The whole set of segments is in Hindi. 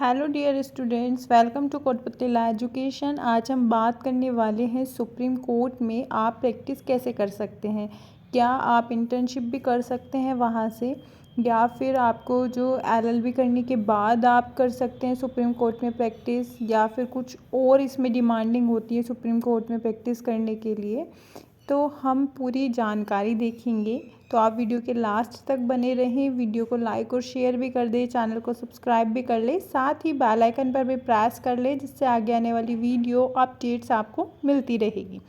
Hello dear students, welcome to Kotputli law education. आज हम बात करने वाले हैं सुप्रीम कोर्ट में आप प्रैक्टिस कैसे कर सकते हैं। क्या आप इंटर्नशिप भी कर सकते हैं वहाँ से, या फिर आपको जो एलएलबी करने के बाद आप कर सकते हैं सुप्रीम कोर्ट में प्रैक्टिस, या फिर कुछ और इसमें डिमांडिंग होती है सुप्रीम कोर्ट में प्रैक्टिस करने के लिए। तो हम पूरी जानकारी देखेंगे, तो आप वीडियो के लास्ट तक बने रहें। वीडियो को लाइक और शेयर भी कर दें, चैनल को सब्सक्राइब भी कर ले, साथ ही बेल आइकन पर भी प्रेस कर ले, जिससे आगे आने वाली वीडियो अपडेट्स आपको मिलती रहेगी।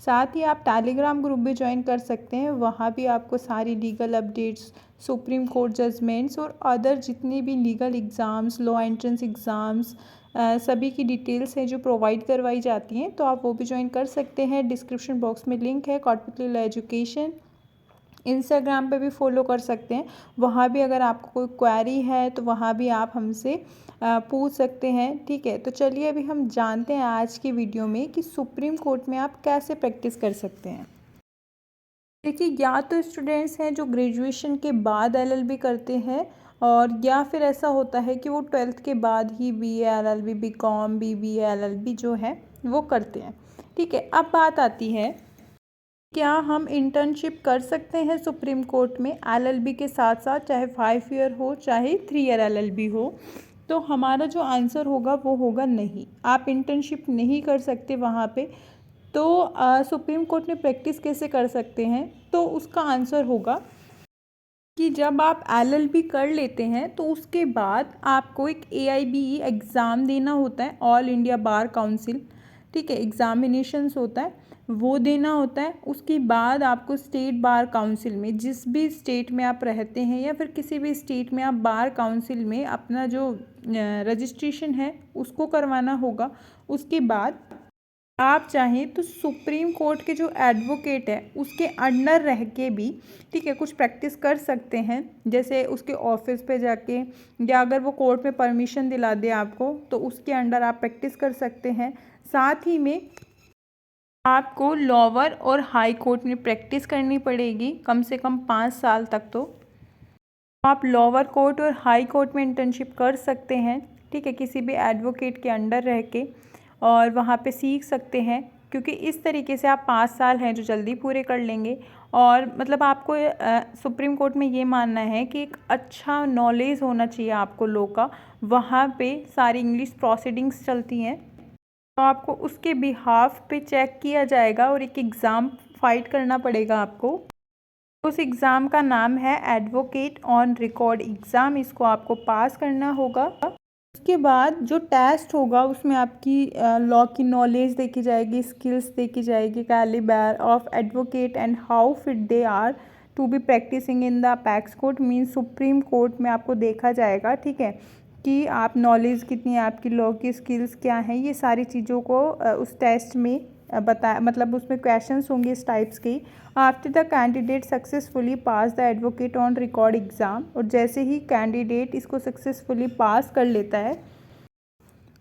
साथ ही आप टेलीग्राम ग्रुप भी ज्वाइन कर सकते हैं, वहाँ भी आपको सारी legal updates, supreme court judgments और अदर जितने भी legal exams, law entrance exams, सभी की डिटेल्स हैं जो प्रोवाइड करवाई जाती हैं। तो आप वो भी ज्वाइन कर सकते हैं। डिस्क्रिप्शन बॉक्स में लिंक है कोटपुतली लॉ एजुकेशन। इंस्टाग्राम पे भी फॉलो कर सकते हैं, वहाँ भी अगर आपको कोई क्वेरी है तो वहाँ भी आप हमसे पूछ सकते हैं। ठीक है, तो चलिए अभी हम जानते हैं आज की वीडियो में कि सुप्रीम कोर्ट में आप कैसे प्रैक्टिस कर सकते हैं। देखिए, या तो स्टूडेंट्स हैं जो ग्रेजुएशन के बाद एलएलबी करते हैं, और या फिर ऐसा होता है कि वो 12th के बाद ही BA LLB, BCom, BBA LLB जो है वो करते हैं। ठीक है, अब बात आती है, क्या हम इंटर्नशिप कर सकते हैं सुप्रीम कोर्ट में एलएलबी के साथ साथ, चाहे 5 ईयर हो चाहे 3 ईयर एलएलबी हो। तो हमारा जो आंसर होगा वो होगा नहीं, आप इंटर्नशिप नहीं कर सकते वहाँ पे। तो सुप्रीम कोर्ट में प्रैक्टिस कैसे कर सकते हैं, तो उसका आंसर होगा कि जब आप एलएलबी कर लेते हैं तो उसके बाद आपको एक AIBE एग्ज़ाम देना होता है, ऑल इंडिया बार काउंसिल। ठीक है, एग्ज़ामिनेशंस होता है, वो देना होता है। उसके बाद आपको स्टेट बार काउंसिल में, जिस भी स्टेट में आप रहते हैं या फिर किसी भी स्टेट में, आप बार काउंसिल में अपना जो रजिस्ट्रेशन है उसको करवाना होगा। उसके बाद आप चाहें तो सुप्रीम कोर्ट के जो एडवोकेट है उसके अंडर रह के भी, ठीक है, कुछ प्रैक्टिस कर सकते हैं। जैसे उसके ऑफिस पे जाके, या अगर वो कोर्ट में परमिशन दिला दे आपको तो उसके अंडर आप प्रैक्टिस कर सकते हैं। साथ ही में आपको लोअर और हाई कोर्ट में प्रैक्टिस करनी पड़ेगी कम से कम 5 साल तक। तो आप लोअर कोर्ट और हाई कोर्ट में इंटर्नशिप कर सकते हैं, ठीक है, किसी भी एडवोकेट के अंडर रह के, और वहाँ पे सीख सकते हैं। क्योंकि इस तरीके से आप 5 साल हैं जो जल्दी पूरे कर लेंगे। और मतलब आपको सुप्रीम कोर्ट में ये मानना है कि एक अच्छा नॉलेज होना चाहिए आपको लॉ का। वहाँ पे सारी इंग्लिश प्रोसीडिंग्स चलती हैं, तो आपको उसके बिहाफ पे चेक किया जाएगा और एक एग्ज़ाम फाइट करना पड़ेगा आपको। उस एग्ज़ाम का नाम है एडवोकेट ऑन रिकॉर्ड एग्ज़ाम। इसको आपको पास करना होगा। उसके बाद जो टेस्ट होगा उसमें आपकी लॉ की नॉलेज देखी जाएगी, स्किल्स देखी जाएगी, calibre of advocate and how fit they are to be practising in the apex court, means supreme court में आपको देखा जाएगा। ठीक है, कि आप नॉलेज कितनी है, आपकी लॉ की स्किल्स क्या हैं, ये सारी चीज़ों को उस टेस्ट में मतलब उसमें क्वेश्चंस होंगे इस टाइप्स के। After the candidate successfully pass the advocate on record exam, और जैसे ही कैंडिडेट इसको सक्सेसफुली पास कर लेता है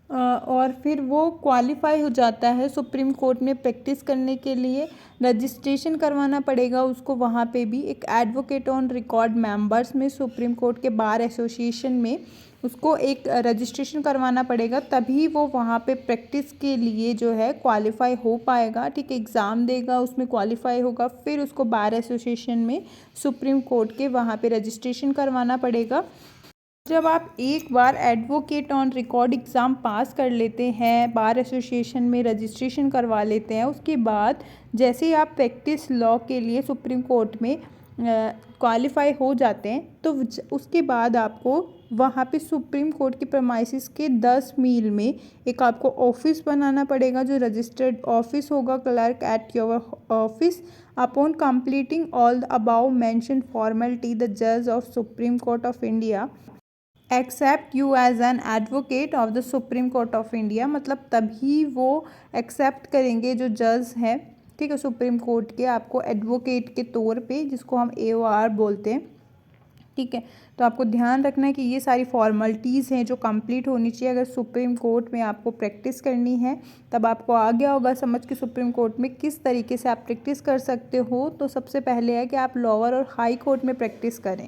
और फिर वो क्वालिफाई हो जाता है सुप्रीम कोर्ट में प्रैक्टिस करने के लिए, रजिस्ट्रेशन करवाना पड़ेगा उसको वहाँ पे भी एक एडवोकेट ऑन रिकॉर्ड मेंबर्स में, सुप्रीम कोर्ट के बार एसोसिएशन में उसको एक रजिस्ट्रेशन करवाना पड़ेगा, तभी वो वहाँ पे प्रैक्टिस के लिए जो है क्वालिफाई हो पाएगा। ठीक है, एग्ज़ाम देगा, उसमें क्वालिफाई होगा, फिर उसको बार एसोसिएशन में सुप्रीम कोर्ट के वहाँ पे रजिस्ट्रेशन करवाना पड़ेगा। जब आप एक बार advocate on record exam pass कर लेते हैं, बार एसोसिएशन में रजिस्ट्रेशन करवा लेते हैं, उसके बाद जैसे ही आप प्रैक्टिस लॉ के लिए सुप्रीम कोर्ट में क्वालिफाई हो जाते हैं, तो उसके बाद आपको वहाँ पे सुप्रीम कोर्ट की प्रेमाइसिस के 10 मील में एक आपको ऑफिस बनाना पड़ेगा, जो रजिस्टर्ड ऑफिस होगा, clerk at your office. Upon completing all the above mention formality, the जज of supreme court of India accept you as an advocate of the supreme court of India, मतलब तभी वो एक्सेप्ट करेंगे जो जज हैं, ठीक है, सुप्रीम कोर्ट के, आपको एडवोकेट के तौर पे, जिसको हम AOR बोलते हैं। ठीक है, तो आपको ध्यान रखना है कि ये सारी फॉर्मेलिटीज़ हैं जो कंप्लीट होनी चाहिए अगर सुप्रीम कोर्ट में आपको प्रैक्टिस करनी है। तब आपको आ गया होगा समझ कि सुप्रीम कोर्ट में किस तरीके से आप प्रैक्टिस कर सकते हो। तो सबसे पहले है कि आप लोअर और हाई कोर्ट में प्रैक्टिस करें।